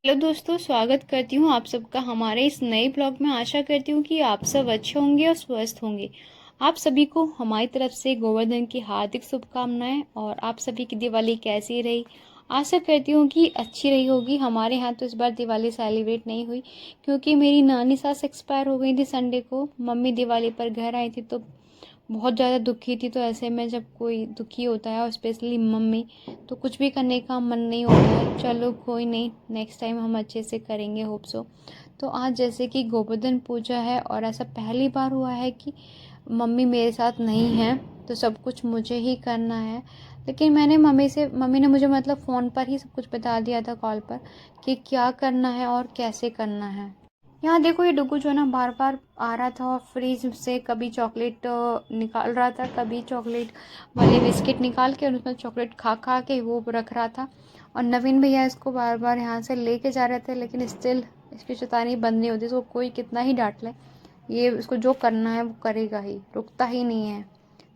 Hello दोस्तों, स्वागत करती हूँ आप सबका हमारे इस नए ब्लॉग में। आशा करती हूँ कि आप सब अच्छे होंगे और स्वस्थ होंगे। आप सभी को हमारी तरफ से गोवर्धन की हार्दिक शुभकामनाएं। और आप सभी की दिवाली कैसी रही? आशा करती हूँ कि अच्छी रही होगी। हमारे यहाँ तो इस बार दिवाली सेलिब्रेट नहीं हुई क्योंकि मेरी नानी सास एक्सपायर हो गई थी संडे को। मम्मी दिवाली पर घर आई थी तो बहुत ज़्यादा दुखी थी। तो ऐसे में जब कोई दुखी होता है और स्पेशली मम्मी, तो कुछ भी करने का मन नहीं होता है। चलो कोई नहीं, नेक्स्ट टाइम हम अच्छे से करेंगे, होप सो। तो आज जैसे कि गोवर्धन पूजा है और ऐसा पहली बार हुआ है कि मम्मी मेरे साथ नहीं है, तो सब कुछ मुझे ही करना है। लेकिन मम्मी ने मुझे मतलब फ़ोन पर ही सब कुछ बता दिया था, कॉल पर, कि क्या करना है और कैसे करना है। यहाँ देखो, ये डुगू जो है ना बार बार आ रहा था और फ्रीज से कभी चॉकलेट निकाल रहा था, कभी चॉकलेट वाले बिस्किट निकाल के और उसमें चॉकलेट खा खा के वो रख रहा था। और नवीन भैया इसको बार बार यहाँ से लेके जा रहे थे, लेकिन स्टिल इसकी शैतानी बंद नहीं होती। तो कोई कितना ही डांट ले, ये इसको जो करना है वो करेगा ही, रुकता ही नहीं है।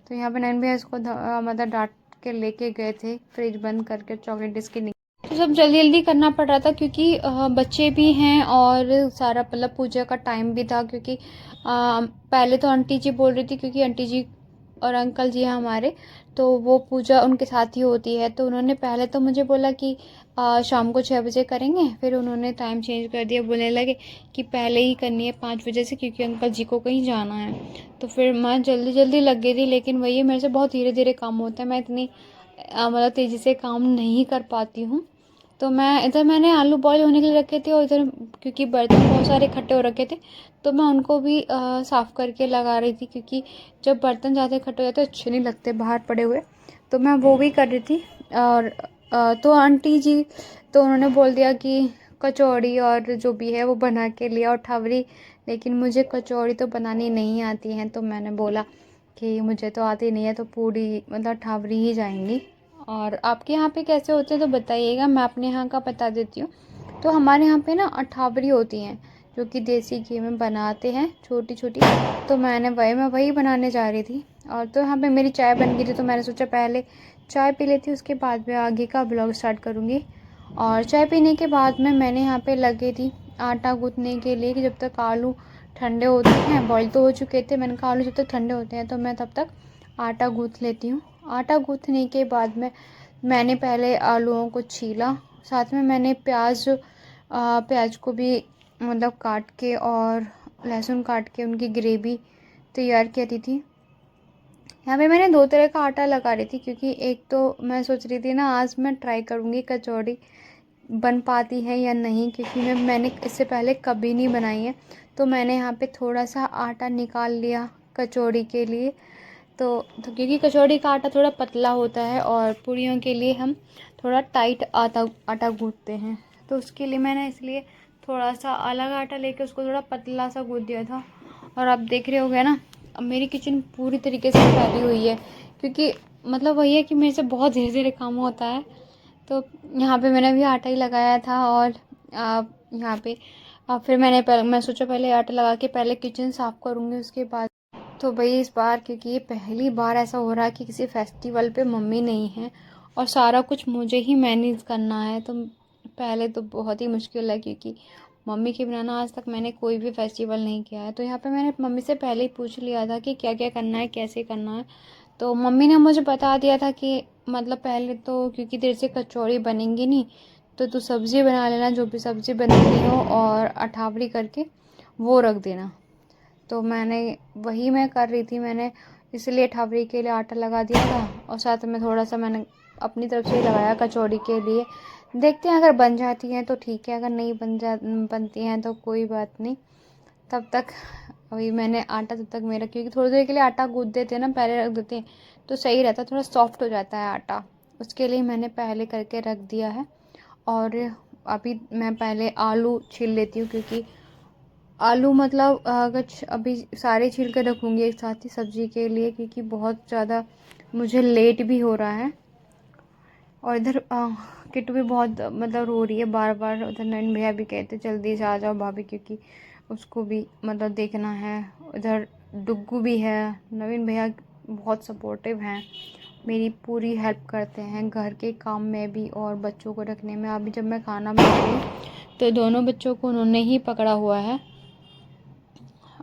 तो यहाँ पे नवीन भैया इसको मतलब डांट के लेके गए थे, फ्रिज बंद करके चॉकलेट बिस्किट। तो सब जल्दी जल्दी करना पड़ रहा था क्योंकि बच्चे भी हैं और सारा मतलब पूजा का टाइम भी था। क्योंकि पहले तो आंटी जी बोल रही थी, क्योंकि आंटी जी और अंकल जी हैं हमारे, तो वो पूजा उनके साथ ही होती है। तो उन्होंने पहले तो मुझे बोला कि शाम को 6 बजे करेंगे। फिर उन्होंने टाइम चेंज कर दिया, बोलने लगे कि पहले ही करनी है 5 बजे से, क्योंकि अंकल जी को कहीं जाना है। तो फिर मैं जल्दी जल्दी लग गई थी, लेकिन वही मेरे से बहुत धीरे धीरे काम होता है। मैं इतनी मतलब तेज़ी से काम नहीं कर पाती हूँ। तो मैंने आलू बॉईल होने के लिए रखे थे, और इधर क्योंकि बर्तन बहुत सारे इकट्ठे हो रखे थे, तो मैं उनको भी साफ़ करके लगा रही थी। क्योंकि जब बर्तन ज़्यादा इकट्ठे हो जाते हैं अच्छे नहीं लगते बाहर पड़े हुए, तो मैं वो भी कर रही थी। और तो आंटी जी, तो उन्होंने बोल दिया कि कचौड़ी और जो भी है वो बना के लिया और ठवरी। लेकिन मुझे कचौड़ी तो बनानी नहीं आती है, तो मैंने बोला कि मुझे तो आती नहीं है, तो पूड़ी मतलब ठवरी ही जाएंगी। और आपके यहाँ पे कैसे होते हैं तो बताइएगा, मैं अपने यहाँ का बता देती हूँ। तो हमारे यहाँ पे ना अठावरी होती हैं, जो कि देसी घी में बनाते हैं, छोटी छोटी। तो मैं वही बनाने जा रही थी। और तो यहाँ पे मेरी चाय बन गई थी, तो मैंने सोचा पहले चाय पी लेती हूँ, उसके बाद मैं आगे का ब्लॉग स्टार्ट करूँगी। और चाय पीने के बाद में मैंने यहाँ पे लगी थी आटा गूँथने के लिए, कि जब तक आलू ठंडे होते हैं, बॉईल तो हो चुके थे, मैंने कहा आलू जब तक ठंडे होते हैं तो मैं तब तक आटा गूँथ लेती हूँ। आटा गूँथने के बाद में मैंने पहले आलूओं को छीला, साथ में मैंने प्याज को भी मतलब काट के और लहसुन काट के उनकी ग्रेवी तैयार करी थी। यहाँ पे मैंने 2 तरह का आटा लगा रही थी, क्योंकि एक तो मैं सोच रही थी ना, आज मैं ट्राई करूँगी कचौड़ी बन पाती है या नहीं, क्योंकि मैंने इससे पहले कभी नहीं बनाई है। तो मैंने यहाँ पे थोड़ा सा आटा निकाल लिया कचौड़ी के लिए। तो क्योंकि कचौड़ी का आटा थोड़ा पतला होता है और पूड़ियों के लिए हम थोड़ा टाइट आटा आटा गूँथते हैं, तो उसके लिए मैंने इसलिए थोड़ा सा अलग आटा लेके उसको थोड़ा पतला सा गूँथ दिया था। और आप देख रहे होगे ना, अब मेरी किचन पूरी तरीके से फैली हुई है, क्योंकि मतलब वही है कि मेरे से बहुत धीरे धीरे काम होता है। तो यहाँ पे मैंने भी आटा ही लगाया था। और यहाँ पे फिर मैं सोचा पहले आटा लगा के पहले किचन साफ़ करूँगी, उसके बाद। तो भाई इस बार, क्योंकि ये पहली बार ऐसा हो रहा है कि किसी फेस्टिवल पे मम्मी नहीं है और सारा कुछ मुझे ही मैनेज करना है, तो पहले तो बहुत ही मुश्किल है, क्योंकि मम्मी के बिना ना आज तक मैंने कोई भी फेस्टिवल नहीं किया है। तो यहाँ पे मैंने मम्मी से पहले ही पूछ लिया था कि क्या क्या करना है, कैसे करना है। तो मम्मी ने मुझे बता दिया था कि मतलब पहले तो, क्योंकि तेरे से कचौड़ी बनेंगी नहीं, तो तू सब्ज़ी बना लेना, जो भी सब्ज़ी बनानी हो, और अठावरी करके वो रख देना। तो मैं कर रही थी। मैंने इसलिए ठवरी के लिए आटा लगा दिया था, और साथ में थोड़ा सा मैंने अपनी तरफ से लगाया कचौड़ी के लिए। देखते हैं, अगर बन जाती हैं तो ठीक है, अगर नहीं बनती हैं तो कोई बात नहीं। तब तक वही मैंने आटा, तब तक मेरा, क्योंकि थोड़ी देर के लिए आटा गूँथ देते हैं ना, पहले रख देते हैं तो सही रहता है, थोड़ा सॉफ्ट हो जाता है आटा। उसके लिए मैंने पहले करके रख दिया है। और अभी मैं पहले आलू छील लेती हूँ, क्योंकि आलू मतलब अगर अभी सारे छील के रखूँगी एक साथ ही सब्ज़ी के लिए, क्योंकि बहुत ज़्यादा मुझे लेट भी हो रहा है। और इधर किट्टू भी बहुत मतलब रो रही है बार बार। उधर नैन भैया भी कहते जल्दी से आ जाओ भाभी, क्योंकि उसको भी मतलब देखना है। उधर डुग्गू भी है, नवीन भैया बहुत सपोर्टिव हैं, मेरी पूरी हेल्प करते हैं घर के काम में भी और बच्चों को रखने में। अभी जब मैं खाना बना रही हूँ तो दोनों बच्चों को उन्होंने ही पकड़ा हुआ है।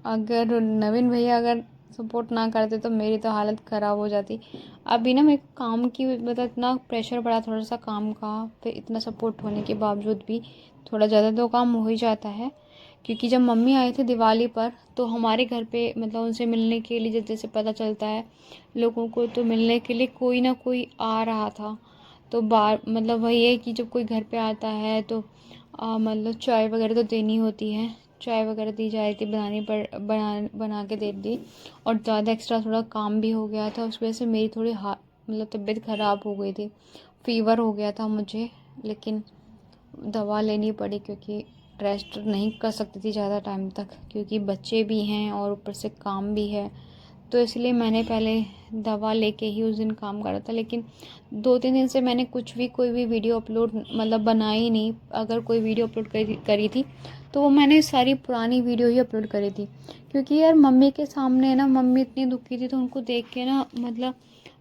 अगर नवीन भैया अगर सपोर्ट ना करते तो मेरी तो हालत ख़राब हो जाती। अभी ना मेरे को काम की मतलब इतना प्रेशर पड़ा थोड़ा सा काम का, फिर इतना सपोर्ट होने के बावजूद भी थोड़ा ज़्यादा तो काम हो ही जाता है। क्योंकि जब मम्मी आई थी दिवाली पर तो हमारे घर पे मतलब उनसे मिलने के लिए जैसे पता चलता है लोगों को, तो मिलने के लिए कोई ना कोई आ रहा था। तो बार मतलब वही है कि जब कोई घर पे आता है तो मतलब चाय वगैरह तो देनी होती है। चाय वगैरह दी जा रही थी, बना के दे दी। और ज़्यादा एक्स्ट्रा थोड़ा काम भी हो गया था, उस वजह से मेरी थोड़ी मतलब तबीयत ख़राब हो गई थी, फ़ीवर हो गया था मुझे। लेकिन दवा लेनी पड़ी क्योंकि रेस्ट नहीं कर सकती थी ज़्यादा टाइम तक, क्योंकि बच्चे भी हैं और ऊपर से काम भी है। तो इसलिए मैंने पहले दवा लेके ही उस दिन काम करा था। लेकिन 2-3 दिन से मैंने कोई भी वीडियो अपलोड मतलब बनाई नहीं। अगर कोई वीडियो अपलोड करी थी तो वो मैंने सारी पुरानी वीडियो ही अपलोड करी थी। क्योंकि यार मम्मी के सामने ना मम्मी इतनी दुखी थी, तो उनको देख के ना मतलब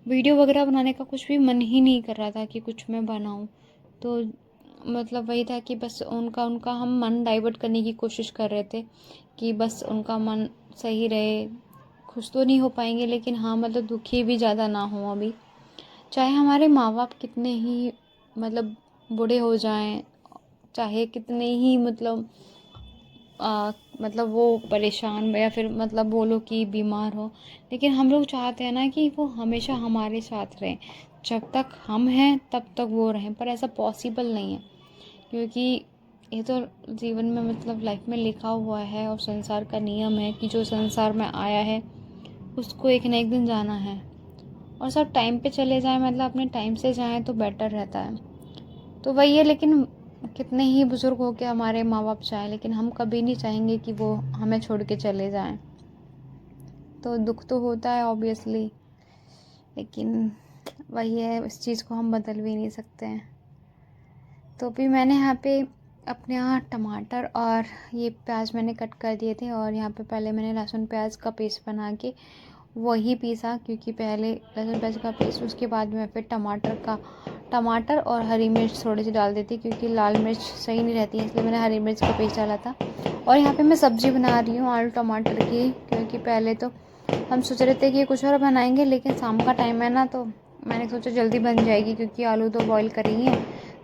वीडियो वगैरह बनाने का कुछ भी मन ही नहीं कर रहा था कि कुछ मैं बनाऊँ। तो मतलब वही था कि बस उनका उनका हम मन डाइवर्ट करने की कोशिश कर रहे थे कि बस उनका मन सही रहे। खुश तो नहीं हो पाएंगे लेकिन हाँ मतलब दुखी भी ज़्यादा ना हो अभी। चाहे हमारे माँ बाप कितने ही मतलब बूढ़े हो जाएं, चाहे कितने ही मतलब वो परेशान या फिर मतलब बोलो कि बीमार हो, लेकिन हम लोग चाहते हैं ना कि वो हमेशा हमारे साथ रहें। जब तक हम हैं तब तक वो रहें, पर ऐसा पॉसिबल नहीं है। क्योंकि ये तो जीवन में मतलब लाइफ में लिखा हुआ है और संसार का नियम है कि जो संसार में आया है उसको एक न एक दिन जाना है। और सब टाइम पे चले जाएं मतलब अपने टाइम से जाएं तो बेटर रहता है। तो वही है, लेकिन कितने ही बुज़ुर्ग हो के हमारे माँ बाप चाहें, लेकिन हम कभी नहीं चाहेंगे कि वो हमें छोड़ के चले जाएं। तो दुख तो होता है ऑब्वियसली, लेकिन वही है, इस चीज़ को हम बदल भी नहीं सकते हैं। तो अभी मैंने यहाँ पे अपने यहाँ टमाटर और ये प्याज मैंने कट कर दिए थे, और यहाँ पे पहले मैंने लहसुन प्याज का पेस्ट बना के वही पीसा। क्योंकि पहले लहसुन प्याज का पेस्ट, उसके बाद मैं फिर टमाटर और हरी मिर्च थोड़ी सी डाल देती, क्योंकि लाल मिर्च सही नहीं रहती है, इसलिए मैंने हरी मिर्च का पेस्ट डाला था। और यहाँ पे मैं सब्ज़ी बना रही हूँ आलू टमाटर की, क्योंकि पहले तो हम सोच रहे थे कि कुछ और बनाएंगे, लेकिन शाम का टाइम है ना, तो मैंने सोचा जल्दी बन जाएगी क्योंकि आलू तो बॉईल करेंगे,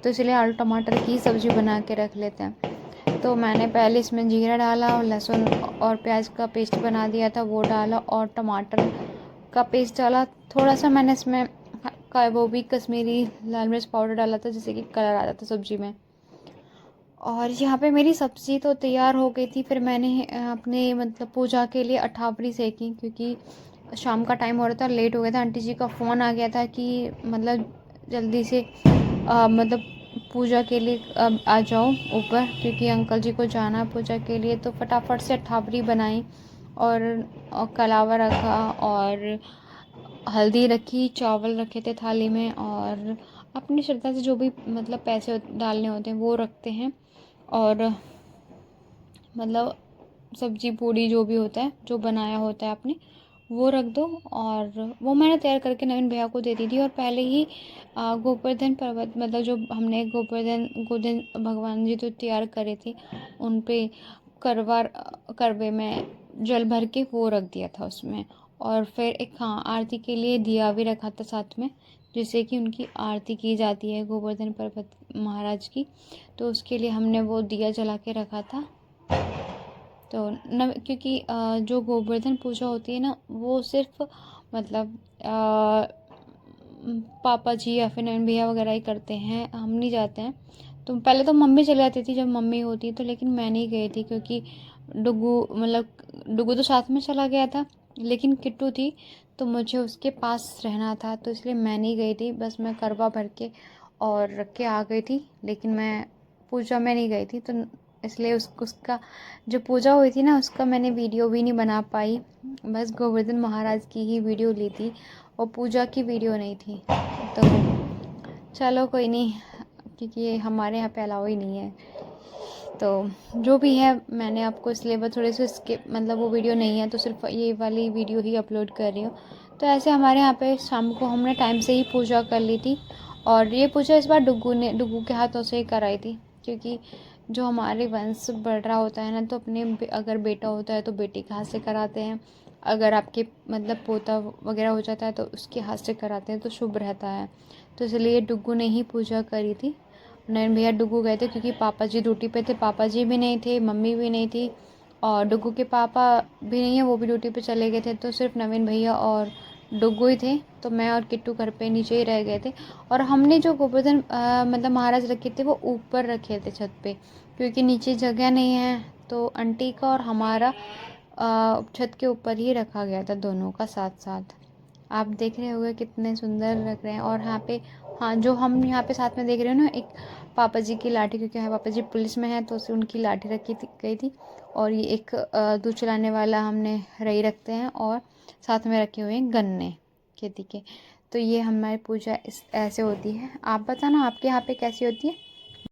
तो इसलिए आलू टमाटर की सब्ज़ी बना के रख लेते हैं। तो मैंने पहले इसमें जीरा डाला और लहसुन और प्याज का पेस्ट बना दिया था, वो डाला, और टमाटर का पेस्ट डाला। थोड़ा सा मैंने इसमें वो भी कश्मीरी लाल मिर्च पाउडर डाला था, जिससे कि कलर आ जाता सब्ज़ी में। और यहाँ पे मेरी सब्ज़ी तो तैयार हो गई थी। फिर मैंने अपने मतलब पूजा के लिए अठावरी सेकी, क्योंकि शाम का टाइम हो रहा था, लेट हो गया था। आंटी जी का फ़ोन आ गया था कि मतलब जल्दी से मतलब पूजा के लिए आ जाओ ऊपर, क्योंकि अंकल जी को जाना पूजा के लिए। तो फटाफट से अठावरी बनाई और कलावा रखा और हल्दी रखी, चावल रखे थे थाली में, और अपनी श्रद्धा से जो भी मतलब पैसे डालने होते हैं वो रखते हैं। और मतलब सब्जी पूड़ी जो भी होता है जो बनाया होता है आपने, वो रख दो। और वो मैंने तैयार करके नवीन भैया को दे दी थी। और पहले ही गोवर्धन पर्वत मतलब जो हमने गोवर्धन भगवान जी तो तैयार करे थे, उन पे करवे में जल भर के वो रख दिया था उसमें। और फिर एक हाँ आरती के लिए दिया भी रखा था साथ में, जिससे कि उनकी आरती की जाती है गोवर्धन पर्वत महाराज की। तो उसके लिए हमने वो दिया जला के रखा था। तो न क्योंकि जो गोवर्धन पूजा होती है ना, वो सिर्फ मतलब पापा जी या फिर नवीन भैया वगैरह ही करते हैं, हम नहीं जाते हैं। तो पहले तो मम्मी चली जाती थी जब मम्मी होती तो, लेकिन मैं नहीं गई थी क्योंकि डुगू तो साथ में चला गया था, लेकिन किट्टू थी तो मुझे उसके पास रहना था, तो इसलिए मैं नहीं गई थी। बस मैं करवा भर के और रख के आ गई थी, लेकिन मैं पूजा में नहीं गई थी। तो इसलिए उसका जो पूजा हुई थी ना, उसका मैंने वीडियो भी नहीं बना पाई। बस गोवर्धन महाराज की ही वीडियो ली थी और पूजा की वीडियो नहीं थी। तो चलो कोई नहीं, क्योंकि ये हमारे यहाँ पे अलाउ ही नहीं है। तो जो भी है, मैंने आपको इसलिए बस थोड़े से स्किप मतलब वो वीडियो नहीं है तो सिर्फ ये वाली वीडियो ही अपलोड कर रही हूँ। तो ऐसे हमारे यहाँ पे शाम को हमने टाइम से ही पूजा कर ली थी। और ये पूजा इस बार डुग्गू के हाथों से ही कराई थी, क्योंकि जो हमारे वंश बढ़ रहा होता है ना, तो अगर बेटा होता है तो बेटी के हाथ से कराते हैं, अगर आपके मतलब पोता वगैरह हो जाता है तो उसके हाथ से कराते हैं, तो शुभ रहता है। तो इसलिए डुग्गू ने ही पूजा करी थी। नयन भैया डुग्गू गए थे क्योंकि पापा जी ड्यूटी पे थे, पापा जी भी नहीं थे, मम्मी भी नहीं थी, और डुग्गू के पापा भी नहीं है, वो भी ड्यूटी पे चले गए थे। तो सिर्फ नवीन भैया और डुग्गू ही थे। तो मैं और किट्टू घर पे नीचे ही रह गए थे। और हमने जो गोवर्धन मतलब महाराज रखे थे वो ऊपर रखे थे छत पे, क्योंकि नीचे जगह नहीं है। तो आंटी का और हमारा छत के ऊपर ही रखा गया था, दोनों का साथ साथ। आप देख रहे होंगे कितने सुंदर लग रहे हैं। और यहाँ पे हाँ, जो हम यहाँ पे साथ में देख रहे हो ना, एक पापा जी की लाठी, क्योंकि हाँ पापा जी पुलिस में हैं तो उसे उनकी लाठी रखी गई थी। और ये एक दूध चलाने वाला हमने रई रखते हैं, और साथ में रखे हुए हैं गन्ने खेती के। तो ये हमारी पूजा ऐसे होती है। आप बताना आपके यहाँ पे कैसी होती है।